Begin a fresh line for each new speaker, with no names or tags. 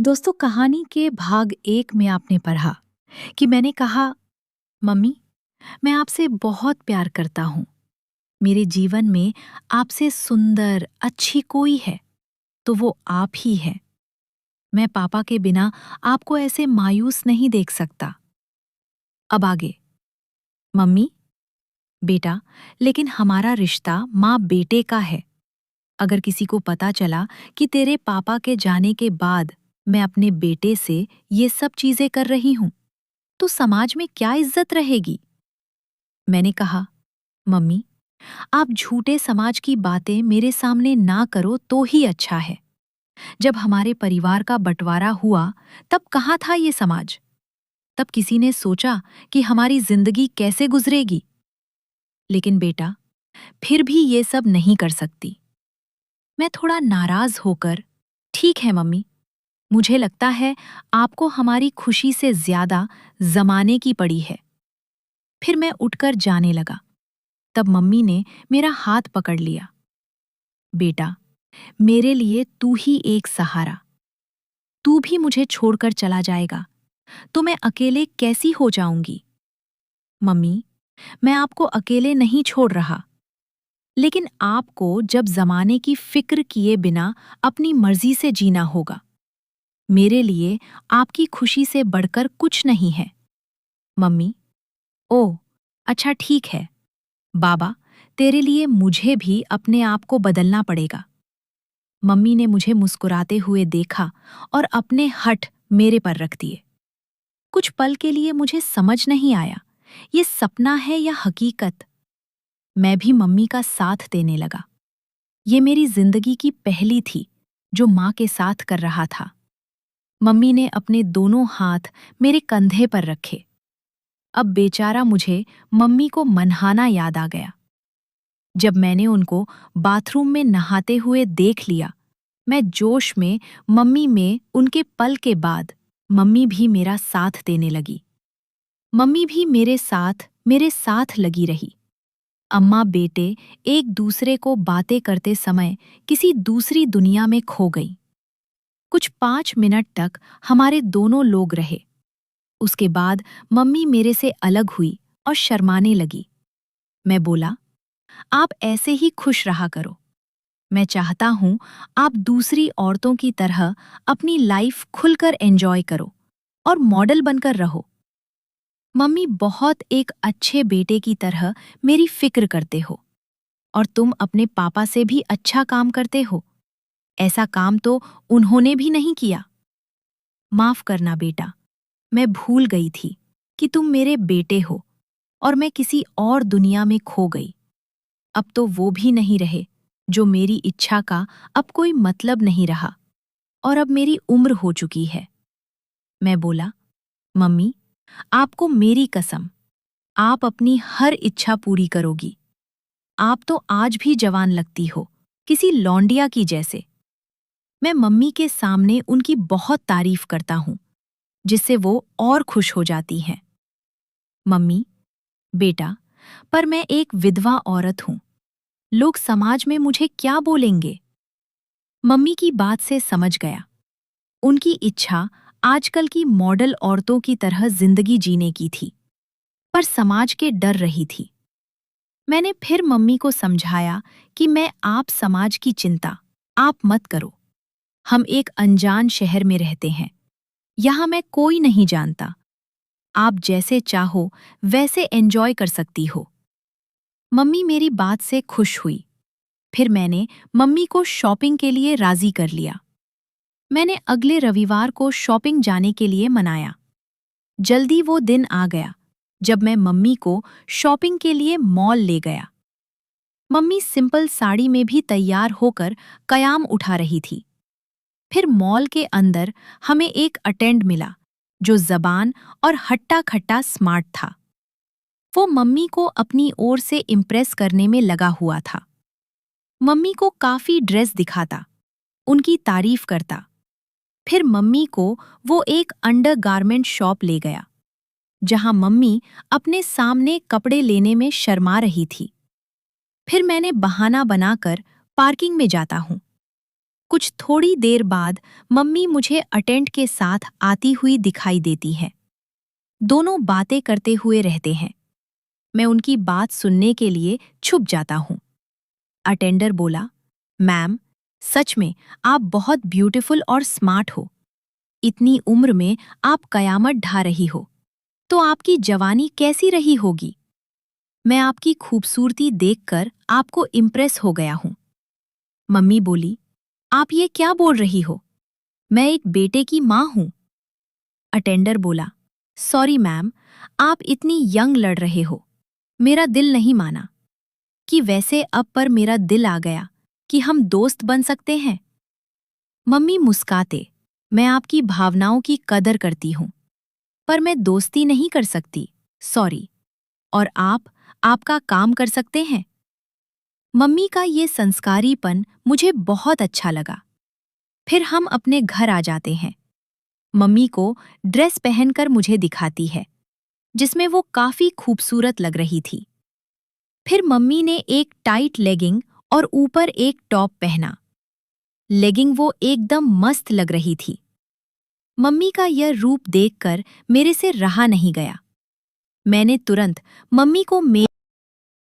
दोस्तों, कहानी के भाग 1 में आपने पढ़ा कि मैंने कहा, मम्मी, मैं आपसे बहुत प्यार करता हूँ। मेरे जीवन में आपसे सुंदर अच्छी कोई है तो वो आप ही है। मैं पापा के बिना आपको ऐसे मायूस नहीं देख सकता। अब आगे। मम्मी, बेटा, लेकिन हमारा रिश्ता माँ बेटे का है। अगर किसी को पता चला कि तेरे पापा के जाने के बाद मैं अपने बेटे से ये सब चीजें कर रही हूं, तो समाज में क्या इज्जत रहेगी? मैंने कहा, मम्मी, आप झूठे समाज की बातें मेरे सामने ना करो तो ही अच्छा है। जब हमारे परिवार का बंटवारा हुआ, तब कहाँ था ये समाज? तब किसी ने सोचा कि हमारी जिंदगी कैसे गुजरेगी? लेकिन बेटा, फिर भी ये सब नहीं कर सकती। मैं थोड़ा नाराज होकर, ठीक है मम्मी, मुझे लगता है आपको हमारी खुशी से ज्यादा जमाने की पड़ी है। फिर मैं उठकर जाने लगा। तब मम्मी ने मेरा हाथ पकड़ लिया। बेटा, मेरे लिए तू ही एक सहारा। तू भी मुझे छोड़कर चला जाएगा तो मैं अकेले कैसी हो जाऊंगी? मम्मी, मैं आपको अकेले नहीं छोड़ रहा, लेकिन आपको जब जमाने की फिक्र किए बिना अपनी मर्जी से जीना होगा। मेरे लिए आपकी खुशी से बढ़कर कुछ नहीं है। मम्मी, ओह, अच्छा ठीक है। बाबा, तेरे लिए मुझे भी अपने आप को बदलना पड़ेगा। मम्मी ने मुझे मुस्कुराते हुए देखा और अपने हठ मेरे पर रख दिए। कुछ पल के लिए मुझे समझ नहीं आया, ये सपना है या हकीकत। मैं भी मम्मी का साथ देने लगा। ये मेरी जिंदगी की पहली थी जो माँ के साथ कर रहा था। मम्मी ने अपने दोनों हाथ मेरे कंधे पर रखे। अब बेचारा मुझे मम्मी को मनहाना याद आ गया। जब मैंने उनको बाथरूम में नहाते हुए देख लिया, मैं जोश में मम्मी में उनके पल के बाद मम्मी भी मेरा साथ देने लगी। मम्मी भी मेरे साथ लगी रही। अम्मा बेटे एक दूसरे को बातें करते समय किसी दूसरी दुनिया में खो गई। कुछ 5 मिनट तक हमारे दोनों लोग रहे। उसके बाद मम्मी मेरे से अलग हुई और शर्माने लगी। मैं बोला, आप ऐसे ही खुश रहा करो। मैं चाहता हूं आप दूसरी औरतों की तरह अपनी लाइफ खुलकर एंजॉय करो और मॉडल बनकर रहो। मम्मी बहुत एक अच्छे बेटे की तरह मेरी फिक्र करते हो और तुम अपने पापा से भी अच्छा काम करते हो। ऐसा काम तो उन्होंने भी नहीं किया। माफ करना बेटा, मैं भूल गई थी कि तुम मेरे बेटे हो और मैं किसी और दुनिया में खो गई। अब तो वो भी नहीं रहे जो मेरी इच्छा का अब कोई मतलब नहीं रहा और अब मेरी उम्र हो चुकी है। मैं बोला, मम्मी, आपको मेरी कसम, आप अपनी हर इच्छा पूरी करोगी। आप तो आज भी जवान लगती हो, किसी लौंडिया की जैसे। मैं मम्मी के सामने उनकी बहुत तारीफ करता हूँ, जिससे वो और खुश हो जाती हैं। मम्मी, बेटा, पर मैं एक विधवा औरत हूँ। लोग समाज में मुझे क्या बोलेंगे? मम्मी की बात से समझ गया। उनकी इच्छा आजकल की मॉडल औरतों की तरह जिंदगी जीने की थी, पर समाज के डर रही थी। मैंने फिर मम्मी को समझाया कि मैं आप समाज की चिंता आप मत करो। हम एक अनजान शहर में रहते हैं। यहाँ मैं कोई नहीं जानता। आप जैसे चाहो वैसे एंजॉय कर सकती हो। मम्मी मेरी बात से खुश हुई। फिर मैंने मम्मी को शॉपिंग के लिए राजी कर लिया। मैंने अगले रविवार को शॉपिंग जाने के लिए मनाया। जल्दी वो दिन आ गया जब मैं मम्मी को शॉपिंग के लिए मॉल ले गया। मम्मी सिंपल साड़ी में भी तैयार होकर कयाम उठा रही थी। फिर मॉल के अंदर हमें एक अटेंड मिला जो जबान और हट्टा खट्टा स्मार्ट था। वो मम्मी को अपनी ओर से इम्प्रेस करने में लगा हुआ था। मम्मी को काफी ड्रेस दिखाता, उनकी तारीफ करता। फिर मम्मी को वो एक अंडरगारमेंट शॉप ले गया, जहां मम्मी अपने सामने कपड़े लेने में शर्मा रही थी। फिर मैंने बहाना बनाकर पार्किंग में जाता हूँ। कुछ थोड़ी देर बाद मम्मी मुझे अटेंड के साथ आती हुई दिखाई देती है। दोनों बातें करते हुए रहते हैं। मैं उनकी बात सुनने के लिए छुप जाता हूँ। अटेंडर बोला, मैम, सच में आप बहुत ब्यूटीफुल और स्मार्ट हो। इतनी उम्र में आप कयामत ढा रही हो, तो आपकी जवानी कैसी रही होगी? मैं आपकी खूबसूरती देखकर आपको इम्प्रेस हो गया हूँ। मम्मी बोली, आप ये क्या बोल रही हो? मैं एक बेटे की माँ हूँ। अटेंडर बोला, सॉरी मैम, आप इतनी यंग लड़ रहे हो। मेरा दिल नहीं माना। कि वैसे अब पर मेरा दिल आ गया कि हम दोस्त बन सकते हैं। मम्मी मुस्काते, मैं आपकी भावनाओं की कदर करती हूँ, पर मैं दोस्ती नहीं कर सकती, सॉरी। और आप आपका काम कर सकते हैं। मम्मी का ये संस्कारीपन मुझे बहुत अच्छा लगा। फिर हम अपने घर आ जाते हैं। मम्मी को ड्रेस पहनकर मुझे दिखाती है, जिसमें वो काफी खूबसूरत लग रही थी। फिर मम्मी ने एक टाइट लेगिंग और ऊपर एक टॉप पहना। लेगिंग वो एकदम मस्त लग रही थी। मम्मी का यह रूप देखकर मेरे से रहा नहीं गया। मैंने तुरंत मम्मी को